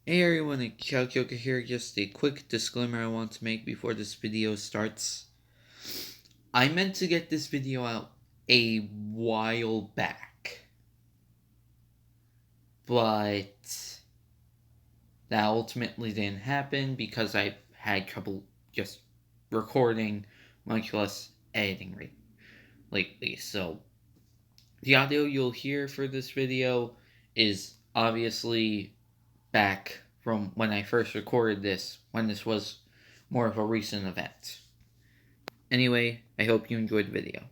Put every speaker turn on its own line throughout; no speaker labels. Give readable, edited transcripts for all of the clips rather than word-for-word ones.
Hey everyone, it's Kyoka here. Just a quick disclaimer I want to make before this video starts. I meant to get this video out a while back, but that ultimately didn't happen because I had trouble just recording, much less editing lately. So the audio you'll hear for this video is obviously back from when I first recorded this, when this was more of a recent event. Anyway, I hope you enjoyed the video.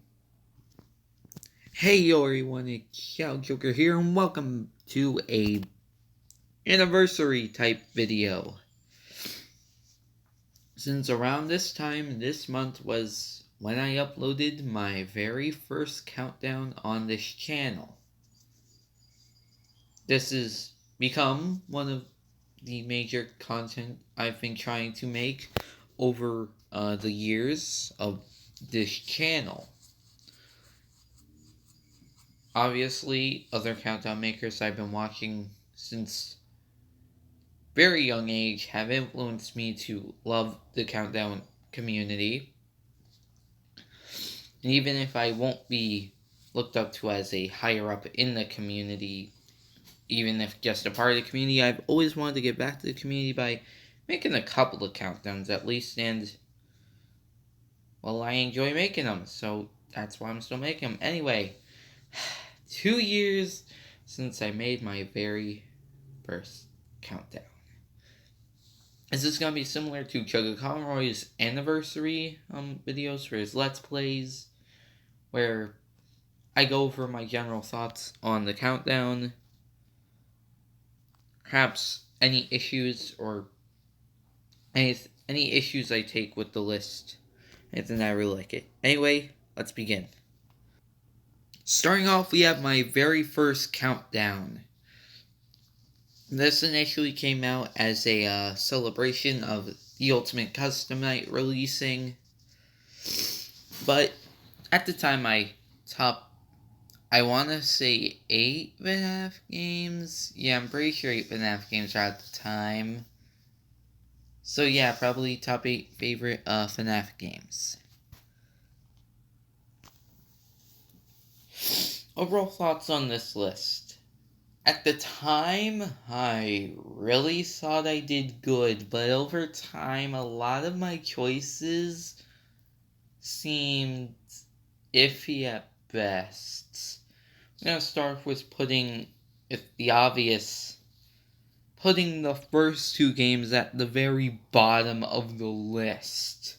Hey yo everyone, it's Shao Joker here, and welcome to a anniversary type video. Since around this time this month was when I uploaded my very first countdown on this channel. This has become one of the major content I've been trying to make over the years of this channel. Obviously, other countdown makers I've been watching since very young age have influenced me to love the countdown community. And even if I won't be looked up to as a higher up in the community, even if just a part of the community, I've always wanted to get back to the community by making a couple of countdowns at least, and well, I enjoy making them, so that's why I'm still making them. Anyway, 2 years since I made my very first countdown. Is this going to be similar to Chuggaaconroy's anniversary videos for his Let's Plays, where I go over my general thoughts on the countdown, perhaps any issues or any issues I take with the list, and I really like it. Anyway, let's begin. Starting off, we have my very first countdown. This initially came out as a celebration of the Ultimate Custom Night releasing, but at the time I want to say 8 FNAF games. Yeah, I'm pretty sure 8 FNAF games are at the time. So yeah, probably top 8 favorite FNAF games. Overall thoughts on this list. At the time, I really thought I did good, but over time, a lot of my choices seemed iffy at best. I'm gonna start with putting the first 2 games at the very bottom of the list.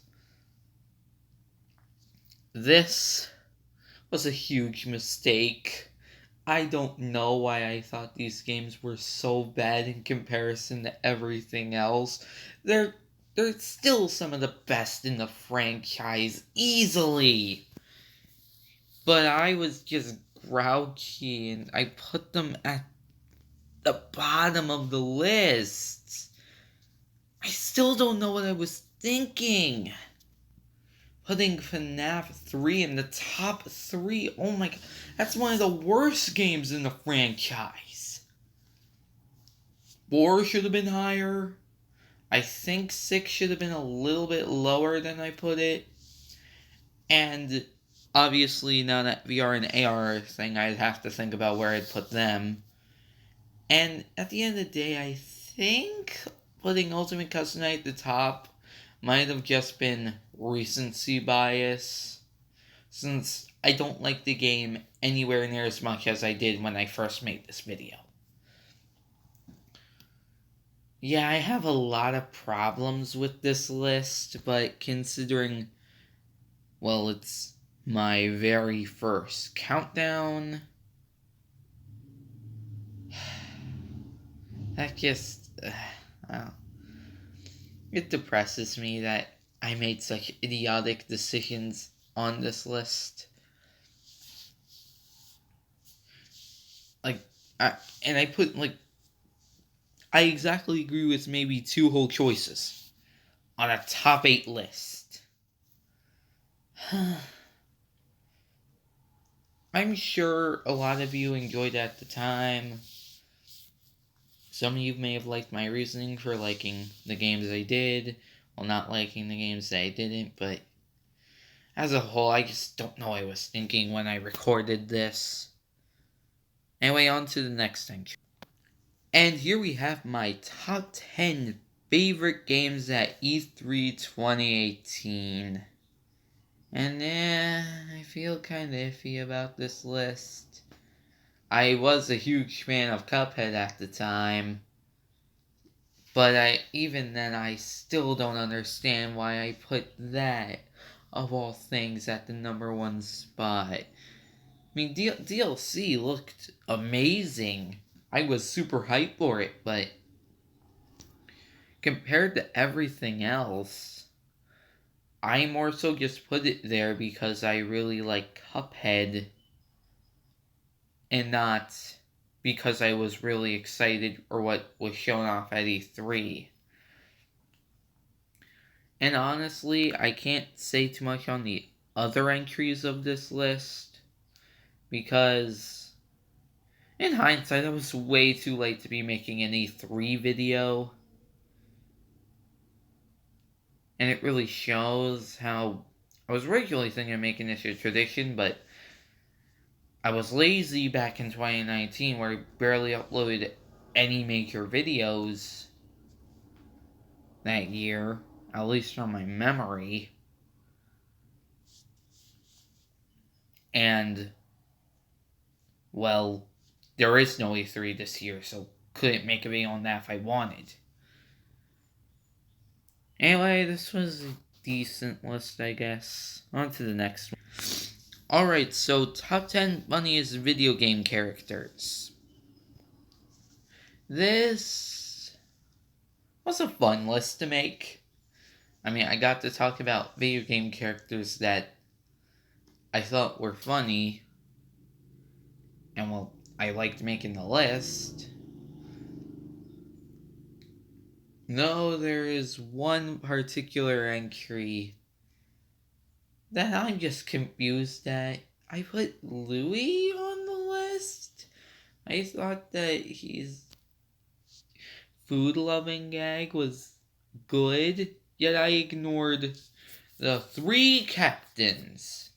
This was a huge mistake. I don't know why I thought these games were so bad in comparison to everything else. They're still some of the best in the franchise, easily. But I was just grouchy and I put them at the bottom of the list. I still don't know what I was thinking. Putting FNAF 3 in the top 3. Oh my god. That's one of the worst games in the franchise. 4 should have been higher. I think 6 should have been a little bit lower than I put it. And obviously, now that VR and AR thing, I'd have to think about where I'd put them. And at the end of the day, I think putting Ultimate Custom Night at the top might have just been recency bias, since I don't like the game anywhere near as much as I did when I first made this video. Yeah, I have a lot of problems with this list, but considering, well, it's my very first countdown, that just, it depresses me that I made such idiotic decisions on this list. I exactly agree with maybe 2 whole choices on a top 8 list. I'm sure a lot of you enjoyed it at the time. some of you may have liked my reasoning for liking the games I did, while not liking the games that I didn't, but as a whole, I just don't know what I was thinking when I recorded this. Anyway, on to the next entry. And here we have my top 10 favorite games at E3 2018. And I feel kind of iffy about this list. I was a huge fan of Cuphead at the time, but even then I still don't understand why I put that, of all things, at the number one spot. I mean, DLC looked amazing. I was super hyped for it, but compared to everything else, I more so just put it there because I really like Cuphead and not because I was really excited or what was shown off at E3. And honestly, I can't say too much on the other entries of this list because in hindsight, I was way too late to be making an E3 video. And it really shows how I was originally thinking of making this a tradition, but I was lazy back in 2019 where I barely uploaded any major videos that year, at least from my memory. And, well, there is no E3 this year, so couldn't make a video on that if I wanted. Anyway, this was a decent list, I guess. On to the next one. Alright, so top 10 funniest video game characters. This was a fun list to make. I mean, I got to talk about video game characters that I thought were funny. And, well, I liked making the list. No, there is one particular entry that I'm just confused at. I put Louie on the list. I thought that his food-loving gag was good, yet I ignored the 3 captains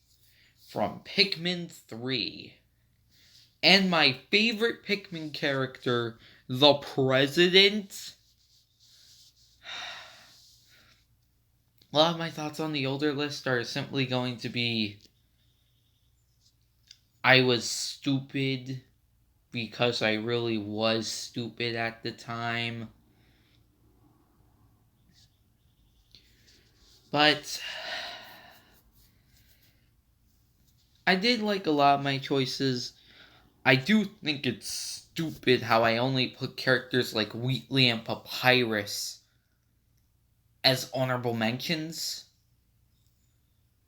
from Pikmin 3. And my favorite Pikmin character, the President. A lot of my thoughts on the older list are simply going to be I was stupid because I really was stupid at the time. But I did like a lot of my choices. I do think it's stupid how I only put characters like Wheatley and Papyrus as honorable mentions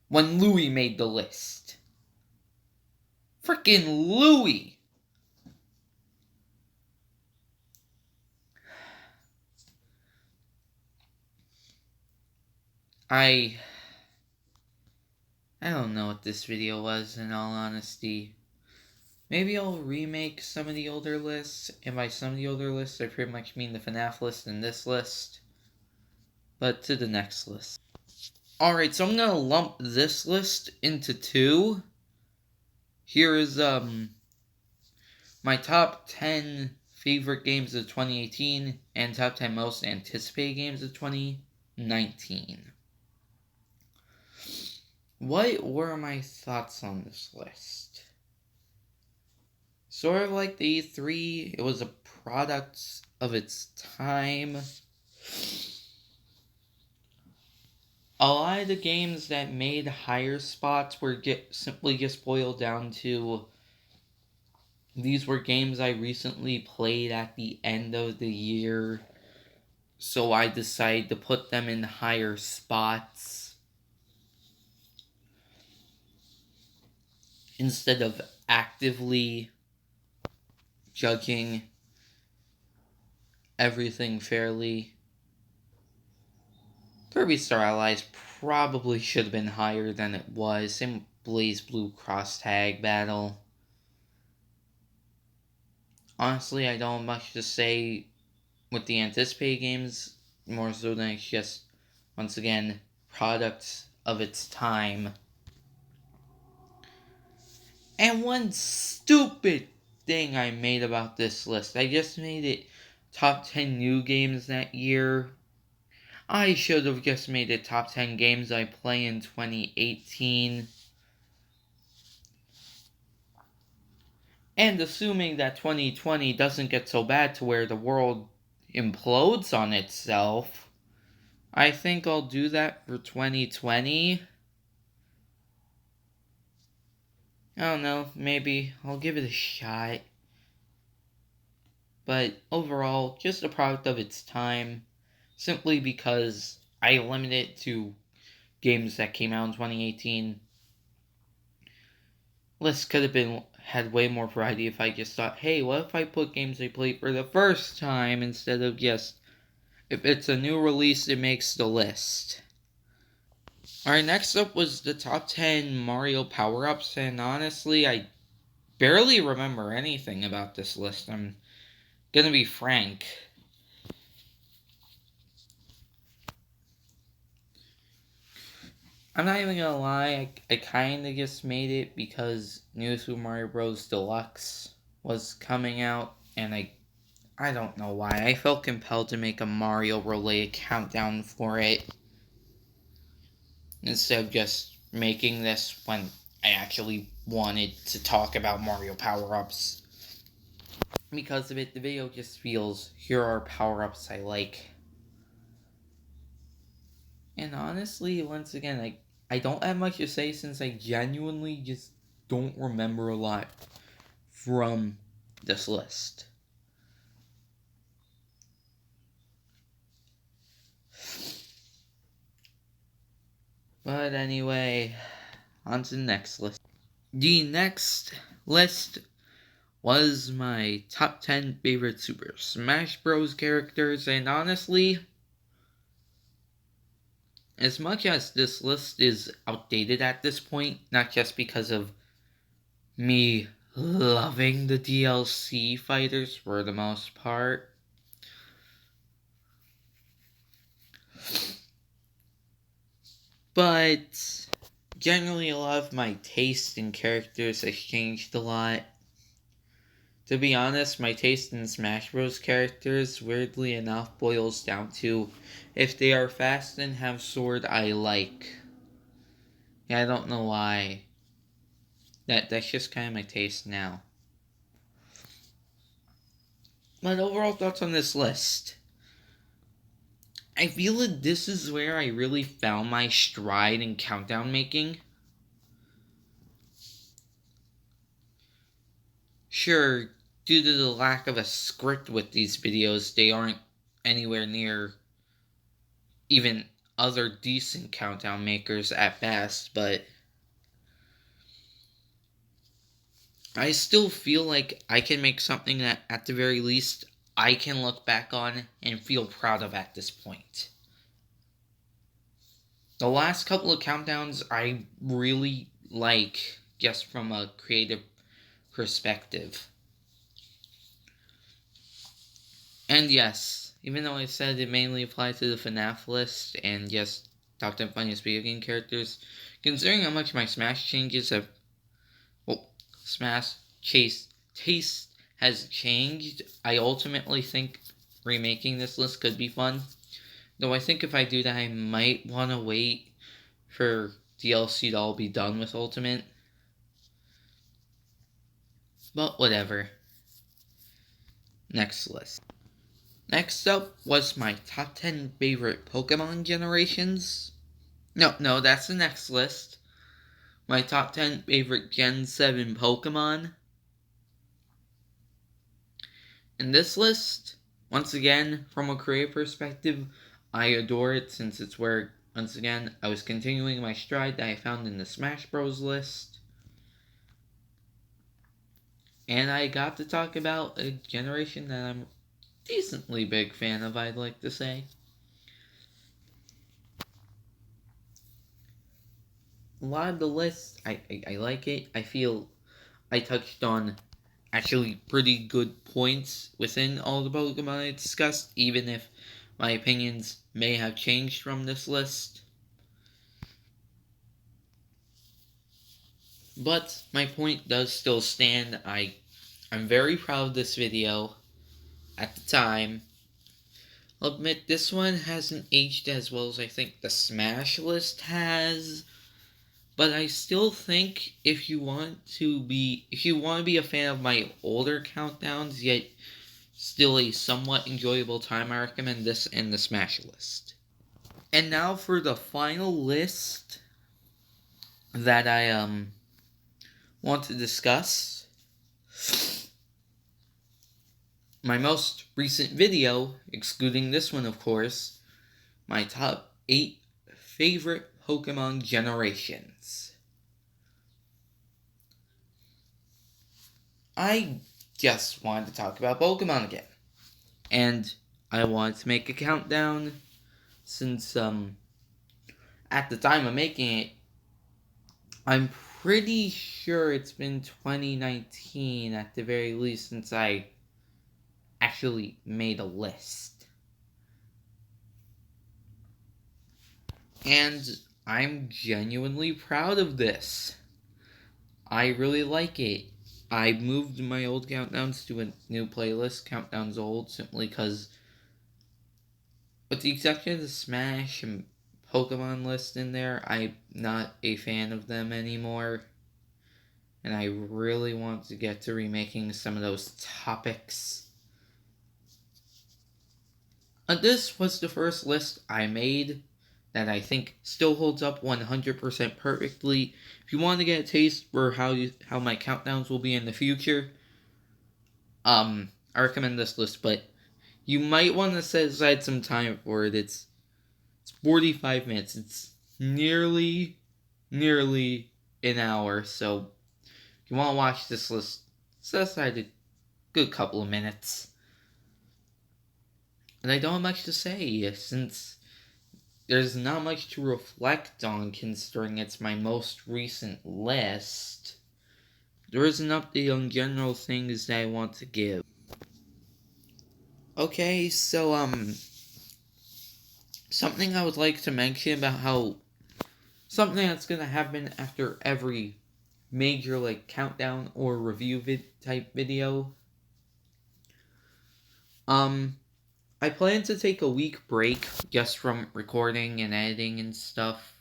when Louie made the list. Frickin' Louie! I don't know what this video was, in all honesty. Maybe I'll remake some of the older lists, and by some of the older lists, I pretty much mean the FNAF list and this list. But to the next list. Alright, so I'm gonna lump this list into 2. Here is, my top 10 favorite games of 2018 and top 10 most anticipated games of 2019. What were my thoughts on this list? Sort of like the E3, it was a product of its time. A lot of the games that made higher spots were simply just boiled down to these were games I recently played at the end of the year, so I decided to put them in higher spots instead of actively judging everything fairly. Kirby Star Allies probably should have been higher than it was. Same with BlazBlue Cross Tag Battle. Honestly, I don't have much to say with the anticipated games more so than it's just, once again, products of its time. And one stupid thing I made about this list, I just made it top 10 new games that year. I should have just made it top 10 games I play in 2018. And assuming that 2020 doesn't get so bad to where the world implodes on itself, I think I'll do that for 2020. I don't know, maybe I'll give it a shot. But overall, just a product of its time, simply because I limit it to games that came out in 2018. List could have had way more variety if I just thought, hey, what if I put games I played for the first time instead of just, if it's a new release, it makes the list. Alright, next up was the top 10 Mario power-ups, and honestly, I barely remember anything about this list. I'm gonna be frank. I'm not even gonna lie, I kinda just made it because New Super Mario Bros. Deluxe was coming out, and I don't know why. I felt compelled to make a Mario-related countdown for it, instead of just making this when I actually wanted to talk about Mario power-ups. Because of it, the video just feels, here are power-ups I like. And honestly, once again, I don't have much to say since I genuinely just don't remember a lot from this list. But anyway, on to the next list. The next list was my top 10 favorite Super Smash Bros. Characters, and honestly, as much as this list is outdated at this point, not just because of me loving the DLC fighters for the most part, but generally a lot of my taste in characters has changed a lot. To be honest, my taste in Smash Bros. Characters, weirdly enough, boils down to if they are fast and have sword, I like. Yeah, I don't know why. That's just kind of my taste now. But overall thoughts on this list. I feel that this is where I really found my stride in countdown making. Sure, due to the lack of a script with these videos, they aren't anywhere near even other decent countdown makers at best, but I still feel like I can make something that, at the very least, I can look back on and feel proud of at this point. The last couple of countdowns I really like, just from a creative perspective. And yes, even though I said it mainly applies to the FNAF list and just top 10 funniest video game characters, considering how much my Smash changes have, Smash taste has changed, I ultimately think remaking this list could be fun. Though I think if I do that, I might want to wait for DLC to all be done with Ultimate. But whatever. Next list. Next up was my top 10 favorite Pokemon generations. No, that's the next list. My top 10 favorite Gen 7 Pokemon. In this list, once again, from a creative perspective, I adore it since it's where, once again, I was continuing my stride that I found in the Smash Bros. List. And I got to talk about a generation that I'm a decently big fan of, I'd like to say. A lot of the lists, I like it. I feel I touched on actually pretty good points within all the Pokemon I discussed, even if my opinions may have changed from this list. But my point does still stand. I'm very proud of this video at the time. I'll admit this one hasn't aged as well as I think the Smash list has. But I still think if you want to be a fan of my older countdowns, yet still a somewhat enjoyable time, I recommend this and the Smash list. And now for the final list that I want to discuss. My most recent video, excluding this one of course, my top 8 favorite Pokemon generations. I just wanted to talk about Pokemon again. And I wanted to make a countdown since at the time of making it, I'm pretty sure it's been 2019 at the very least since I actually made a list. And I'm genuinely proud of this. I really like it. I moved my old countdowns to a new playlist, Countdowns Old, simply because, with the exception of the Smash and Pokemon list in there, I'm not a fan of them anymore. And I really want to get to remaking some of those topics. This was the first list I made that I think still holds up 100% perfectly. If you want to get a taste for how my countdowns will be in the future, I recommend this list, but you might want to set aside some time for it. It's 45 minutes. It's nearly an hour, so if you want to watch this list, set aside a good couple of minutes. And I don't have much to say, since there's not much to reflect on considering it's my most recent list. There is an update on general things that I want to give. Okay, so, something I would like to mention about how something that's gonna happen after every major, countdown or review type video. I plan to take a week break just from recording and editing and stuff.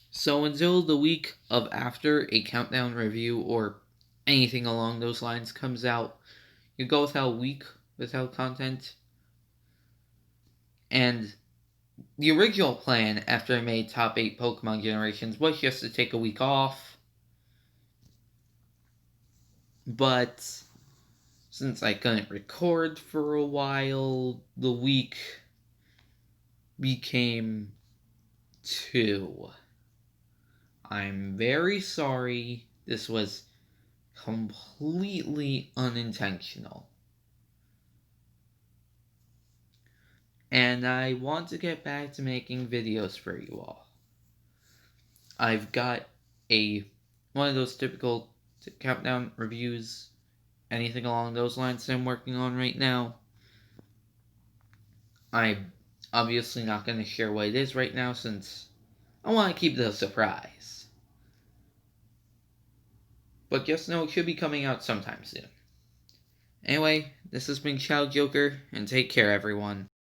So until the week of after a countdown review or anything along those lines comes out, you go without a week without content. And the original plan after I made top 8 Pokemon generations was just to take a week off. But since I couldn't record for a while, the week became 2. I'm very sorry. This was completely unintentional. And I want to get back to making videos for you all. I've got one of those typical countdown reviews, anything along those lines that I'm working on right now. I'm obviously not going to share what it is right now since I want to keep it a surprise. But just know it should be coming out sometime soon. Anyway, this has been Shadow Joker, and take care everyone.